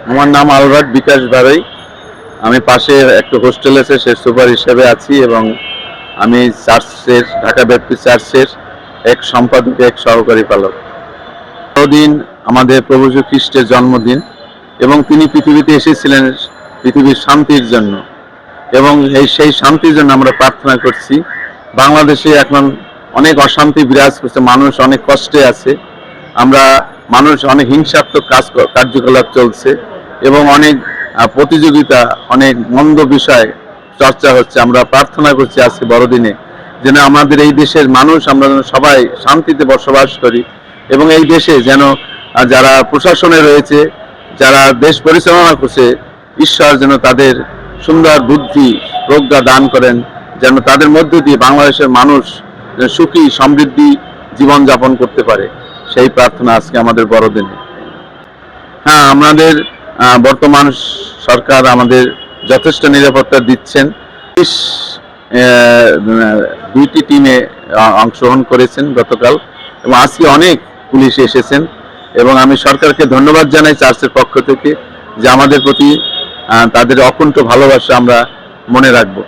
আমার নাম আলবার্ট বিকাশ বাড়াই। আমি পাশে একটা হোস্টেল আছে, সে সুপার হিসেবে আছি এবং আমি চার্চের, ঢাকা ব্যাপটিস্ট চার্চের এক সম্পাদক, এক সহকারী পালক। দিন আমাদের প্রভু যীশু খ্রিস্টের জন্মদিন এবং তিনি পৃথিবীতে এসেছিলেন পৃথিবীর শান্তির জন্য, এবং সেই শান্তির জন্য আমরা প্রার্থনা করছি। বাংলাদেশে এখন অনেক অশান্তি বিরাজ করছে, মানুষ অনেক কষ্টে আছে, মানুষ অনেক হিংসাত্মক কার্যকলাপ চলছে এবং অনেক প্রতিযোগিতা, অনেক মন্দ বিষয় চর্চা হচ্ছে। আমরা প্রার্থনা করছি আজকে বড়দিনে যেন আমাদের এই দেশের মানুষ, আমরা সবাই শান্তিতে বসবাস করি এবং এই দেশে যেন যারা প্রশাসনে রয়েছে, যারা দেশ পরিচালনা করছে, ঈশ্বর যেন তাদের সুন্দর বুদ্ধি প্রজ্ঞা দান করেন, যেন তাদের মধ্য দিয়ে বাংলাদেশের মানুষ সুখী সমৃদ্ধি জীবনযাপন করতে পারে। সেই প্রার্থনা আজকে আমাদের বড়দিনে। হ্যাঁ, আমাদের বর্তমান সরকার আমাদের যথেষ্ট নিরাপত্তা দিচ্ছেন। দুইটি টিমে অংশগ্রহণ করেছেন গতকাল এবং আজকে অনেক পুলিশ এসেছেন এবং আমি সরকারকে ধন্যবাদ জানাই চার্চের পক্ষ থেকে যে আমাদের প্রতি তাদের অকুণ্ঠ ভালোবাসা আমরা মনে রাখবো।